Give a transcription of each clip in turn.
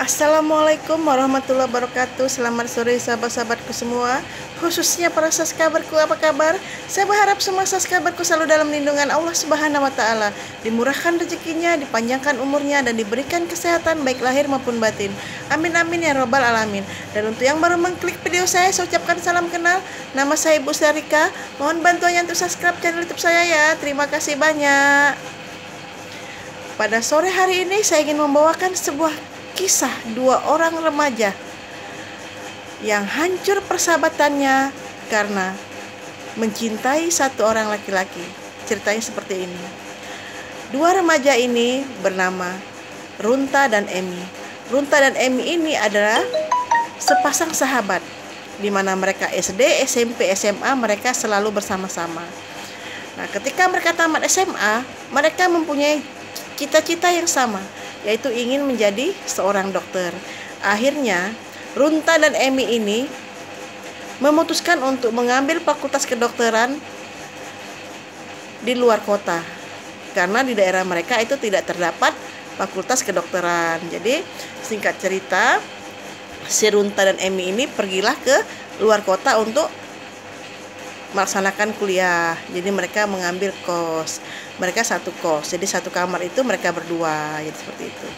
Assalamualaikum warahmatullahi wabarakatuh. Selamat sore sahabat-sahabatku semua, khususnya para subscriberku. Apa kabar? Saya berharap semua subscriberku selalu dalam lindungan Allah Subhanahu wa taala, dimurahkan rezekinya, dipanjangkan umurnya, dan diberikan kesehatan baik lahir maupun batin. Amin amin ya robbal alamin. Dan untuk yang baru mengklik video saya ucapkan salam kenal. Nama saya Ibu Sarika. Mohon bantuannya untuk subscribe channel YouTube saya ya. Terima kasih banyak. Pada sore hari ini saya ingin membawakan sebuah kisah dua orang remaja yang hancur persahabatannya karena mencintai satu orang laki-laki. Ceritanya seperti ini. Dua remaja ini bernama Runta dan Emi. Runta dan Emi ini adalah sepasang sahabat, di mana mereka SD, SMP, SMA mereka selalu bersama-sama. Nah, ketika mereka tamat SMA, mereka mempunyai cita-cita yang sama, yaitu ingin menjadi seorang dokter. Akhirnya, Runta dan Emi ini memutuskan untuk mengambil fakultas kedokteran di luar kota, karena di daerah mereka itu tidak terdapat fakultas kedokteran. Jadi, singkat cerita, si Runta dan Emi ini pergilah ke luar kota untuk melaksanakan kuliah. Jadi mereka mengambil kos. Mereka satu kos. Jadi satu kamar itu mereka berdua, jadi seperti itu.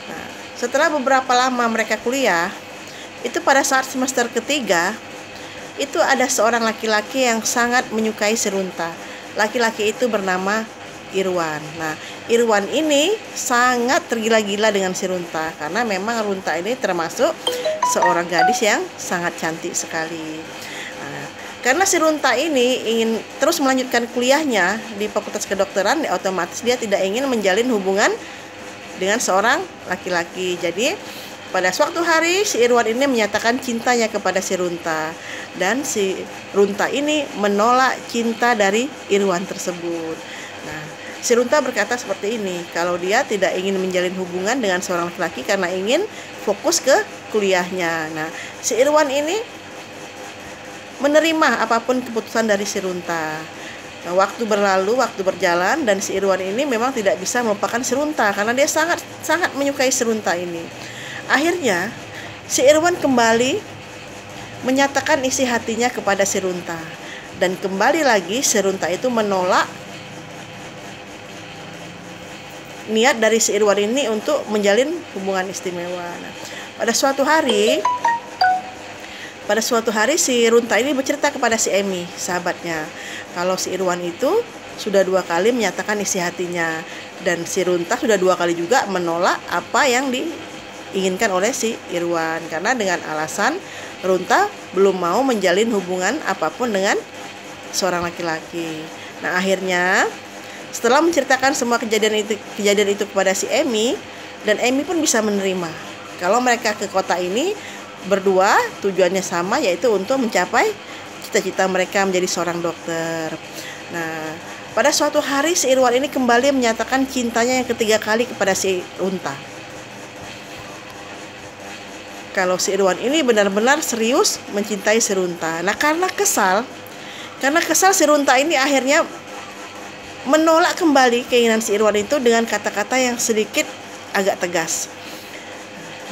Nah, setelah beberapa lama mereka kuliah, itu pada saat semester ketiga, itu ada seorang laki-laki yang sangat menyukai si Runta. Laki-laki itu bernama Irwan. Nah, Irwan ini sangat tergila-gila dengan si Runta, karena memang Runta ini termasuk seorang gadis yang sangat cantik sekali. Karena si Runta ini ingin terus melanjutkan kuliahnya di fakultas kedokteran, otomatis dia tidak ingin menjalin hubungan dengan seorang laki-laki. Jadi pada suatu hari si Irwan ini menyatakan cintanya kepada si Runta, dan si Runta ini menolak cinta dari Irwan tersebut. Nah, si Runta berkata seperti ini, kalau dia tidak ingin menjalin hubungan dengan seorang laki-laki karena ingin fokus ke kuliahnya. Nah, si Irwan ini menerima apapun keputusan dari si Runta. Nah, waktu berlalu, waktu berjalan, dan si Irwan ini memang tidak bisa melupakan si Runta karena dia sangat menyukai si Runta ini. Akhirnya si Irwan kembali menyatakan isi hatinya kepada si Runta, dan kembali lagi si Runta itu menolak niat dari si Irwan ini untuk menjalin hubungan istimewa. Nah, pada suatu hari si Runta ini bercerita kepada si Emi, sahabatnya, kalau si Irwan itu sudah 2 kali menyatakan isi hatinya, dan si Runta sudah 2 kali juga menolak apa yang diinginkan oleh si Irwan, karena dengan alasan Runta belum mau menjalin hubungan apapun dengan seorang laki-laki. Nah, akhirnya setelah menceritakan semua kejadian itu kepada si Emi, dan Emi pun bisa menerima kalau mereka ke kota ini berdua tujuannya sama, yaitu untuk mencapai cita-cita mereka menjadi seorang dokter. Nah, pada suatu hari si Irwan ini kembali menyatakan cintanya yang ketiga kali kepada si Runta. Kalau si Irwan ini benar-benar serius mencintai si Runta. Nah, karena kesal si Runta ini akhirnya menolak kembali keinginan si Irwan itu dengan kata-kata yang sedikit agak tegas.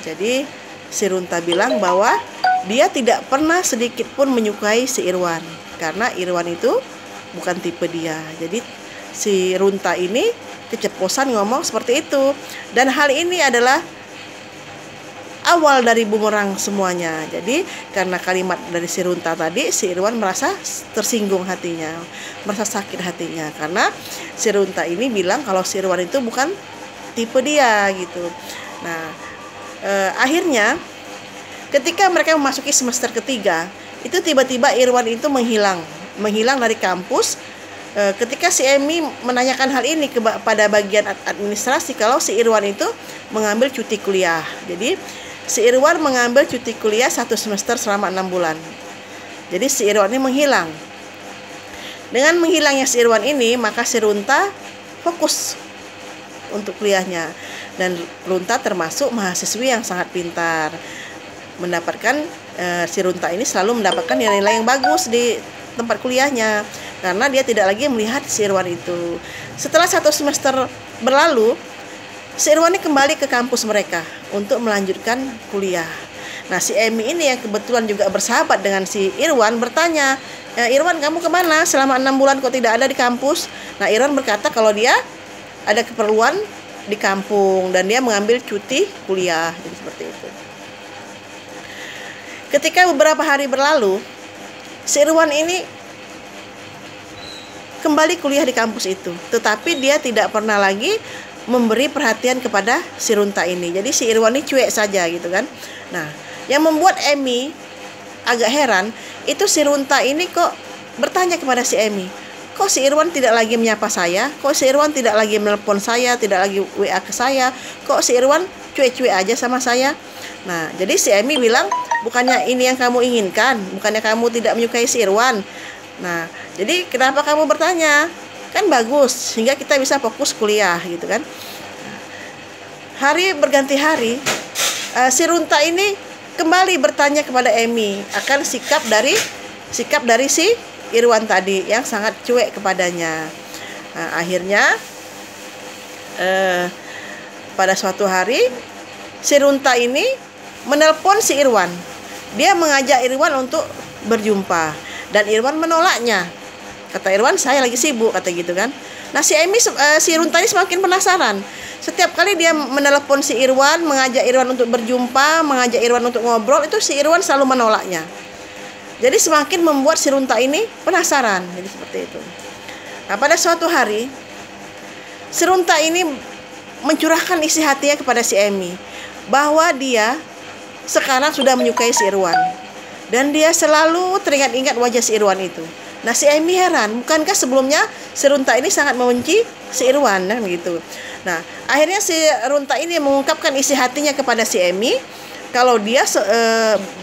Jadi si Runta bilang bahwa dia tidak pernah sedikit pun menyukai si Irwan, karena Irwan itu bukan tipe dia. Jadi si Runta ini keceplosan ngomong seperti itu, dan hal ini adalah awal dari bumerang semuanya. Jadi karena kalimat dari si Runta tadi, si Irwan merasa tersinggung hatinya, merasa sakit hatinya, karena si Runta ini bilang kalau si Irwan itu bukan tipe dia gitu. Nah, akhirnya ketika mereka memasuki semester ketiga, itu tiba-tiba Irwan itu menghilang dari kampus. Ketika si Emi menanyakan hal ini kepada bagian administrasi, kalau si Irwan itu mengambil cuti kuliah. Jadi si Irwan mengambil cuti kuliah 1 semester selama 6 bulan. Jadi si Irwan ini menghilang. Dengan menghilangnya si Irwan ini, maka si Runta fokus untuk kuliahnya, dan Runta termasuk mahasiswi yang sangat pintar. Si Runta ini selalu mendapatkan nilai-nilai yang bagus di tempat kuliahnya, karena dia tidak lagi melihat si Irwan itu. Setelah 1 semester berlalu, si Irwan ini kembali ke kampus mereka untuk melanjutkan kuliah. Nah, si Emi ini yang kebetulan juga bersahabat dengan si Irwan bertanya, Irwan, kamu kemana? Selama 6 bulan kok tidak ada di kampus? Nah, Irwan berkata kalau dia ada keperluan di kampung dan dia mengambil cuti kuliah. Jadi seperti itu. Ketika beberapa hari berlalu, si Irwan ini kembali kuliah di kampus itu, tetapi dia tidak pernah lagi memberi perhatian kepada si Runta ini. Jadi si Irwan ini cuek saja gitu kan. Nah, yang membuat Emi agak heran itu si Runta ini kok bertanya kepada si Emi, kok si Irwan tidak lagi menyapa saya, kok si Irwan tidak lagi menelpon saya, tidak lagi WA ke saya, kok si Irwan cuek-cuek aja sama saya. Nah, jadi si Emi bilang, bukannya ini yang kamu inginkan, bukannya kamu tidak menyukai si Irwan. Nah, jadi kenapa kamu bertanya? Kan bagus, sehingga kita bisa fokus kuliah gitu kan. Hari berganti hari, si Runta ini kembali bertanya kepada Emi akan sikap dari si Irwan tadi yang sangat cuek kepadanya. Nah, akhirnya pada suatu hari si Runta ini menelpon si Irwan. Dia mengajak Irwan untuk berjumpa dan Irwan menolaknya. Kata Irwan, saya lagi sibuk, kata gitu kan. Nah, si Runta ini semakin penasaran. Setiap kali dia menelpon si Irwan, mengajak Irwan untuk berjumpa, mengajak Irwan untuk ngobrol, itu si Irwan selalu menolaknya. Jadi semakin membuat si Runta ini penasaran. Jadi seperti itu. Nah, pada suatu hari si Runta ini mencurahkan isi hatinya kepada si Emi bahwa dia sekarang sudah menyukai si Irwan dan dia selalu teringat-ingat wajah si Irwan itu. Nah, si Emi heran, bukankah sebelumnya si Runta ini sangat membenci si Irwan kan begitu. Nah, akhirnya si Runta ini mengungkapkan isi hatinya kepada si Emi kalau dia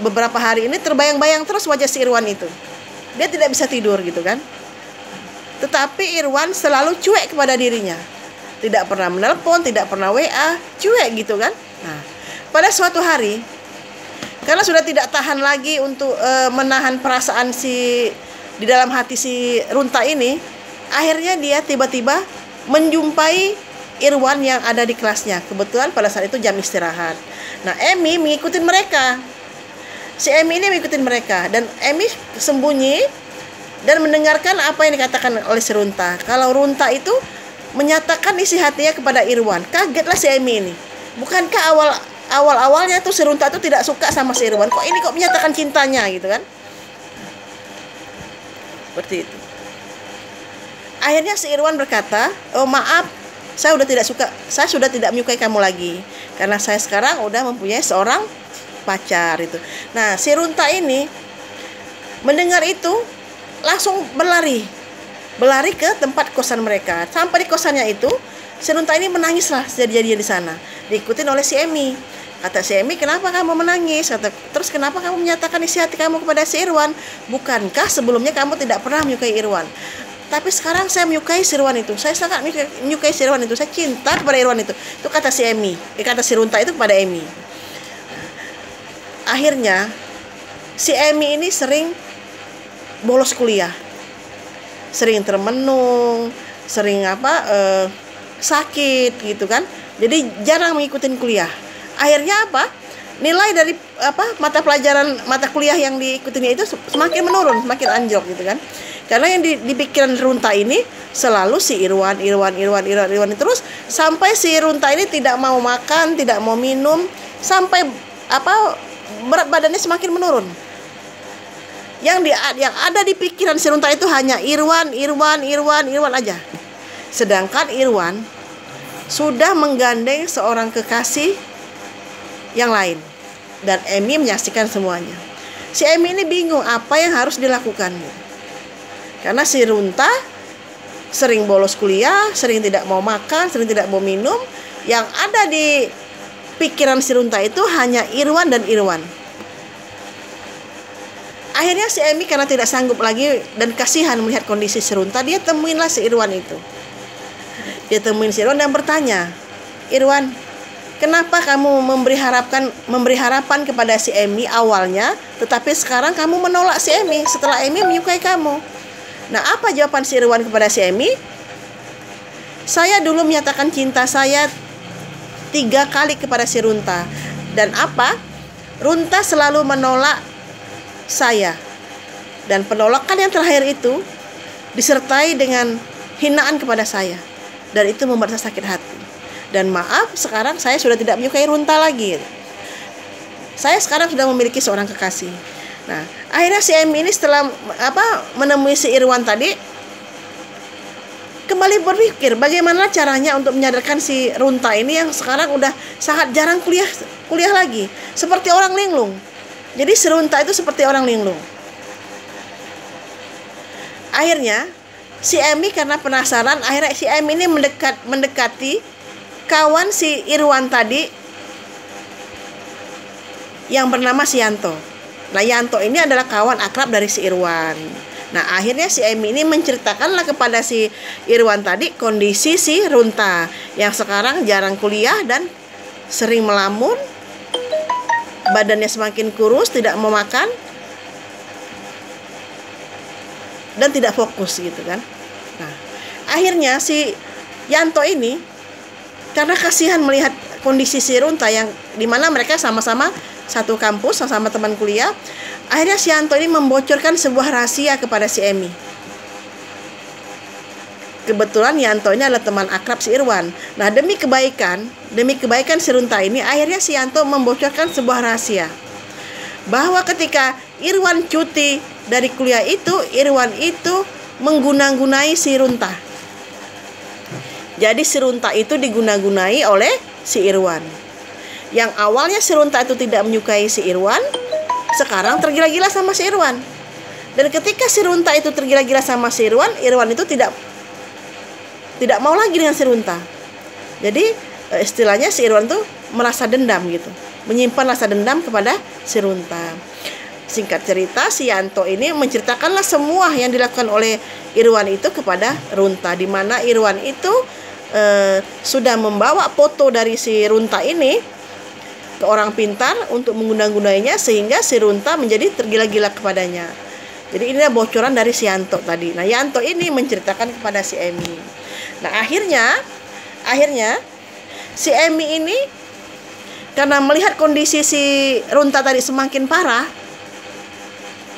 beberapa hari ini terbayang-bayang terus wajah si Irwan itu. Dia tidak bisa tidur gitu kan. Tetapi Irwan selalu cuek kepada dirinya. Tidak pernah menelpon, tidak pernah WA, cuek gitu kan. Nah, pada suatu hari karena sudah tidak tahan lagi untuk menahan perasaan di dalam hati si Runta ini, akhirnya dia tiba-tiba menjumpai Irwan yang ada di kelasnya. Kebetulan pada saat itu jam istirahat. Nah, Emi mengikuti mereka. Si Emi ini mengikuti mereka dan Emi sembunyi dan mendengarkan apa yang dikatakan oleh si Runta. Kalau Runta itu menyatakan isi hatinya kepada Irwan. Kagetlah si Emi ini. Bukankah awal-awalnya tuh si Runta itu tidak suka sama si Irwan, kok ini kok menyatakan cintanya gitu kan. Seperti itu. Akhirnya si Irwan berkata, oh maaf, saya sudah tidak menyukai kamu lagi karena saya sekarang udah mempunyai seorang pacar itu. Nah, si Runta ini mendengar itu langsung berlari ke tempat kosan mereka. Sampai di kosannya itu, si Runta ini menangislah sejadi-jadinya di sana, diikutin oleh si Emi. Kata si Emi, kenapa kamu menangis? Terus kenapa kamu menyatakan isi hati kamu kepada si Irwan? Bukankah sebelumnya kamu tidak pernah menyukai Irwan? Tapi sekarang saya menyukai si Irwan itu. Saya sangat menyukai si Irwan itu. Saya cinta kepada Irwan itu. Itu kata si Emi. Kata si Runta itu kepada Emi. Akhirnya si Emi ini sering bolos kuliah. Sering termenung, sering sakit gitu kan. Jadi jarang mengikuti kuliah. Akhirnya apa? Nilai dari mata kuliah yang diikutinya itu semakin menurun, semakin anjlok gitu kan. Karena yang di pikiran Runta ini selalu si Irwan terus sampai si Runta ini tidak mau makan, tidak mau minum, sampai berat badannya semakin menurun. Yang ada di pikiran si Runta itu hanya Irwan aja. Sedangkan Irwan sudah menggandeng seorang kekasih yang lain dan Emi menyaksikan semuanya. Si Emi ini bingung apa yang harus dilakukan. Karena si Runta sering bolos kuliah, sering tidak mau makan, sering tidak mau minum. Yang ada di pikiran si Runta itu hanya Irwan dan Irwan. Akhirnya si Emi karena tidak sanggup lagi dan kasihan melihat kondisi si Runta, dia temuinlah si Irwan itu. Dia temuin si Irwan dan bertanya, Irwan, kenapa kamu memberi harapan kepada si Emi awalnya, tetapi sekarang kamu menolak si Emi setelah Emi menyukai kamu? Nah, apa jawaban si Irwan kepada si Emi? Saya dulu menyatakan cinta saya 3 kali kepada si Runta. Dan apa? Runta selalu menolak saya. Dan penolakan yang terakhir itu disertai dengan hinaan kepada saya. Dan itu membuat saya sakit hati. Dan maaf, sekarang saya sudah tidak menyukai Runta lagi. Saya sekarang sudah memiliki seorang kekasih. Nah, akhirnya si Emi ini setelah menemui si Irwan tadi, kembali berpikir bagaimana caranya untuk menyadarkan si Runta ini yang sekarang udah sangat jarang kuliah lagi, seperti orang linglung. Jadi si Runta itu seperti orang linglung. Akhirnya si Emi karena penasaran, akhirnya si Emi ini mendekati kawan si Irwan tadi yang bernama si Yanto. Nah, Yanto ini adalah kawan akrab dari si Irwan. Nah, akhirnya si Emi ini menceritakanlah kepada si Irwan tadi kondisi si Runta yang sekarang jarang kuliah dan sering melamun, badannya semakin kurus, tidak mau makan, dan tidak fokus gitu kan. Nah, akhirnya si Yanto ini karena kasihan melihat kondisi si Runta yang dimana mereka sama-sama satu kampus, sama-sama teman kuliah, akhirnya si Yanto ini membocorkan sebuah rahasia kepada si Emi. Kebetulan Yanto ini adalah teman akrab si Irwan. Nah, demi kebaikan si Runta ini, akhirnya si Yanto membocorkan sebuah rahasia bahwa ketika Irwan cuti dari kuliah itu, Irwan itu mengguna-gunai si Runta. Jadi si Runta itu diguna-gunai oleh si Irwan. Yang awalnya si Runta itu tidak menyukai si Irwan, sekarang tergila-gila sama si Irwan. Dan ketika si Runta itu tergila-gila sama si Irwan, Irwan itu tidak mau lagi dengan si Runta. Jadi istilahnya si Irwan tuh merasa dendam gitu, menyimpan rasa dendam kepada si Runta. Singkat cerita, si Yanto ini menceritakanlah semua yang dilakukan oleh Irwan itu kepada Runta, di mana Irwan itu sudah membawa foto dari si Runta ini ke orang pintar untuk mengguna-gunainya sehingga si Runta menjadi tergila-gila kepadanya. Jadi inilah bocoran dari si Yanto tadi. Nah, Yanto ini menceritakan kepada si Emi. Nah, akhirnya si Emi ini karena melihat kondisi si Runta tadi semakin parah,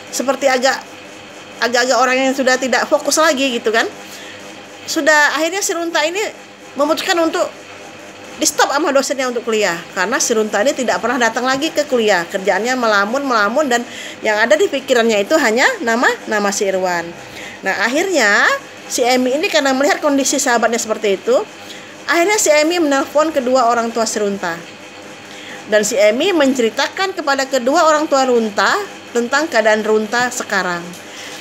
seperti agak-agak orang yang sudah tidak fokus lagi gitu kan. Akhirnya si Runta ini memutuskan untuk di stop sama dosennya untuk kuliah, karena si Runta ini tidak pernah datang lagi ke kuliah. Kerjaannya melamun dan yang ada di pikirannya itu hanya nama si Irwan. Nah, akhirnya si Emi ini karena melihat kondisi sahabatnya seperti itu, akhirnya si Emi menelpon kedua orang tua si Runta. Dan si Emi menceritakan kepada kedua orang tua Runta tentang keadaan Runta sekarang.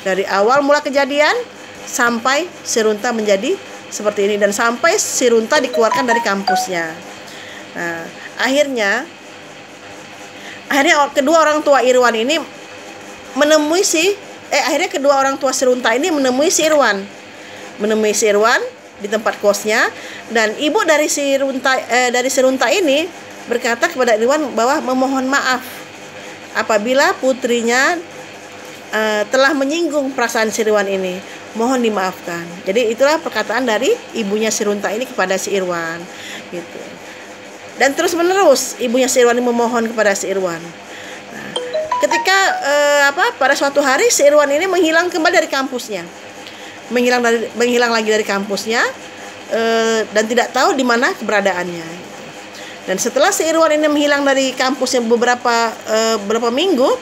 Dari awal mula kejadian sampai si Runta menjadi seperti ini, dan sampai si Runta dikeluarkan dari kampusnya. Nah, akhirnya kedua orang tua Irwan ini akhirnya kedua orang tua si Runta ini menemui si Irwan di tempat kosnya, dan ibu dari si Runta ini berkata kepada Irwan bahwa memohon maaf apabila putrinya telah menyinggung perasaan si Irwan ini. Mohon dimaafkan. Jadi itulah perkataan dari ibunya si Runta ini kepada si Irwan gitu. Dan terus menerus ibunya si Irwan ini memohon kepada si Irwan. Nah, ketika pada suatu hari si Irwan ini menghilang kembali dari kampusnya. Menghilang lagi dari kampusnya dan tidak tahu di mana keberadaannya. Dan setelah si Irwan ini menghilang dari kampusnya beberapa minggu,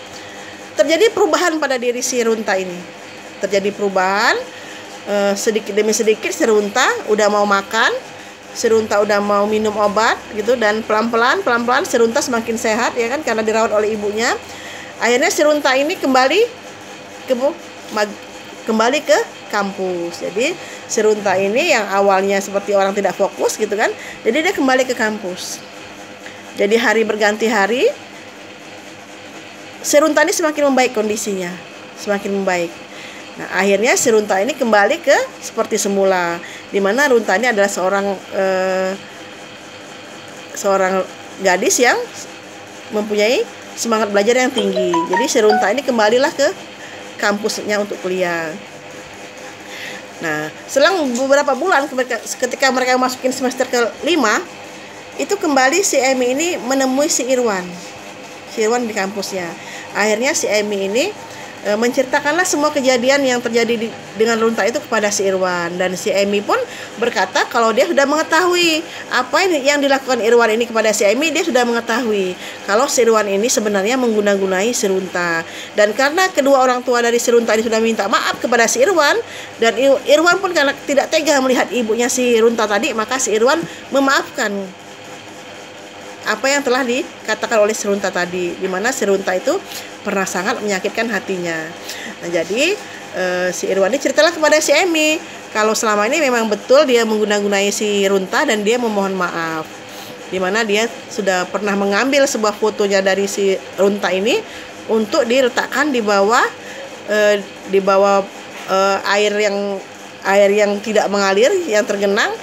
terjadi perubahan pada diri si Runta ini. Terjadi perubahan sedikit demi sedikit. Si Runta udah mau makan, si Runta udah mau minum obat gitu, dan pelan-pelan si Runta semakin sehat ya kan, karena dirawat oleh ibunya. Akhirnya si Runta ini kembali ke kampus. Jadi si Runta ini yang awalnya seperti orang tidak fokus gitu kan, jadi dia kembali ke kampus. Jadi hari berganti hari, si Runta ini semakin membaik kondisinya, semakin membaik. Nah, akhirnya si Runta ini kembali ke seperti semula, di mana Runta ini adalah seorang gadis yang mempunyai semangat belajar yang tinggi. Jadi si Runta ini kembalilah ke kampusnya untuk kuliah. Nah, selang beberapa bulan ketika mereka masukin semester ke-5, itu kembali si Emi ini menemui si Irwan di kampusnya. Akhirnya si Emi ini menceritakanlah semua kejadian yang terjadi dengan Runta itu kepada si Irwan, dan si Emi pun berkata kalau dia sudah mengetahui apa yang dilakukan Irwan ini kepada si Emi. Dia sudah mengetahui kalau si Irwan ini sebenarnya mengguna-gunai si Runta, dan karena kedua orang tua dari si Runta ini sudah minta maaf kepada si Irwan, dan Irwan pun karena tidak tega melihat ibunya si Runta tadi, maka si Irwan memaafkan apa yang telah dikatakan oleh si Runta tadi, di mana si Runta itu pernah sangat menyakitkan hatinya. Nah, jadi si Irwan ini ceritalah kepada si Emi kalau selama ini memang betul dia mengguna-gunai si Runta, dan dia memohon maaf, di mana dia sudah pernah mengambil sebuah fotonya dari si Runta ini untuk diletakkan di bawah air yang tidak mengalir, yang tergenang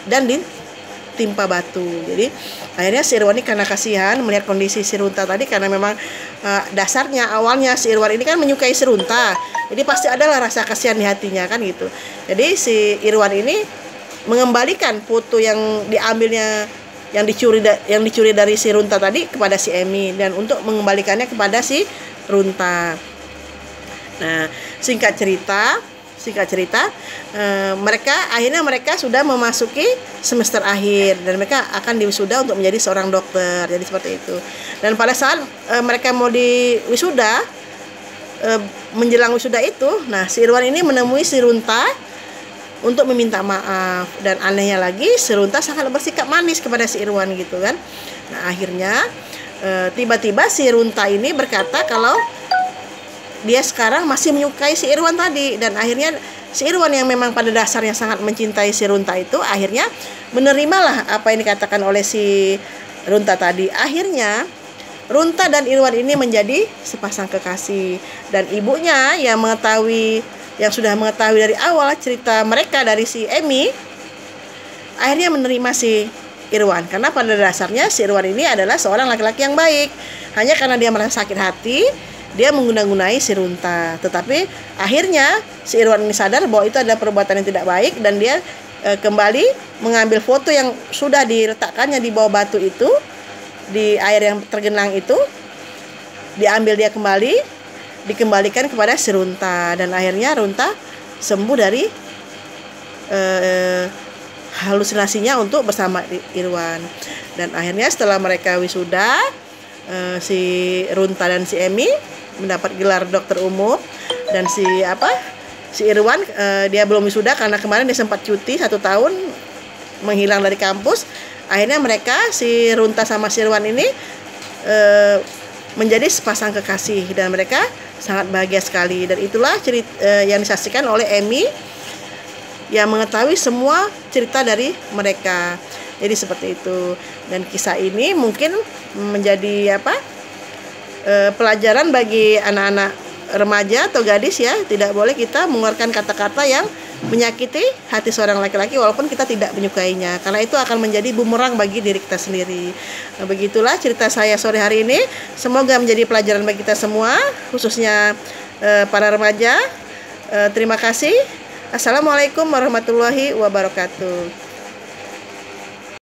dan ditimpa batu. Jadi akhirnya si Irwan ini karena kasihan melihat kondisi si Runta tadi, karena memang dasarnya awalnya si Irwan ini kan menyukai si Runta, jadi pasti adalah rasa kasihan di hatinya kan gitu. Jadi si Irwan ini mengembalikan foto yang diambilnya, yang dicuri dari si Runta tadi kepada si Emi, dan untuk mengembalikannya kepada si Runta. Nah, singkat cerita, mereka sudah memasuki semester akhir, dan mereka akan diwisuda untuk menjadi seorang dokter. Jadi seperti itu. Dan pada saat mereka mau diwisuda, menjelang wisuda itu, nah si Irwan ini menemui si Runta untuk meminta maaf, dan anehnya lagi si Runta sangat bersikap manis kepada si Irwan gitu kan. Nah, akhirnya tiba-tiba si Runta ini berkata kalau dia sekarang masih menyukai si Irwan tadi, dan akhirnya si Irwan yang memang pada dasarnya sangat mencintai si Runta itu akhirnya menerimalah apa yang dikatakan oleh si Runta tadi. Akhirnya Runta dan Irwan ini menjadi sepasang kekasih, dan ibunya yang sudah mengetahui dari awal cerita mereka dari si Emi akhirnya menerima si Irwan, karena pada dasarnya si Irwan ini adalah seorang laki-laki yang baik. Hanya karena dia merasa sakit hati, dia mengguna-gunai si Runta. Tetapi akhirnya si Irwan ini sadar bahwa itu adalah perbuatan yang tidak baik, dan dia kembali mengambil foto yang sudah diletakkannya di bawah batu itu, di air yang tergenang itu, diambil dia kembali, dikembalikan kepada si Runta, dan akhirnya Runta sembuh dari halusinasinya untuk bersama Irwan. Dan akhirnya setelah mereka wisuda, si Runta dan si Emi mendapat gelar dokter umum, dan si Irwan dia belum wisuda karena kemarin dia sempat cuti 1 tahun menghilang dari kampus. Akhirnya mereka, si Runta sama si Irwan ini menjadi sepasang kekasih, dan mereka sangat bahagia sekali. Dan itulah cerita yang disaksikan oleh Emi yang mengetahui semua cerita dari mereka. Jadi seperti itu. Dan kisah ini mungkin menjadi pelajaran bagi anak-anak remaja atau gadis ya. Tidak boleh kita mengeluarkan kata-kata yang menyakiti hati seorang laki-laki walaupun kita tidak menyukainya, karena itu akan menjadi bumerang bagi diri kita sendiri. Nah, begitulah cerita saya sore hari ini. Semoga menjadi pelajaran bagi kita semua, khususnya para remaja. Terima kasih. Assalamualaikum warahmatullahi wabarakatuh.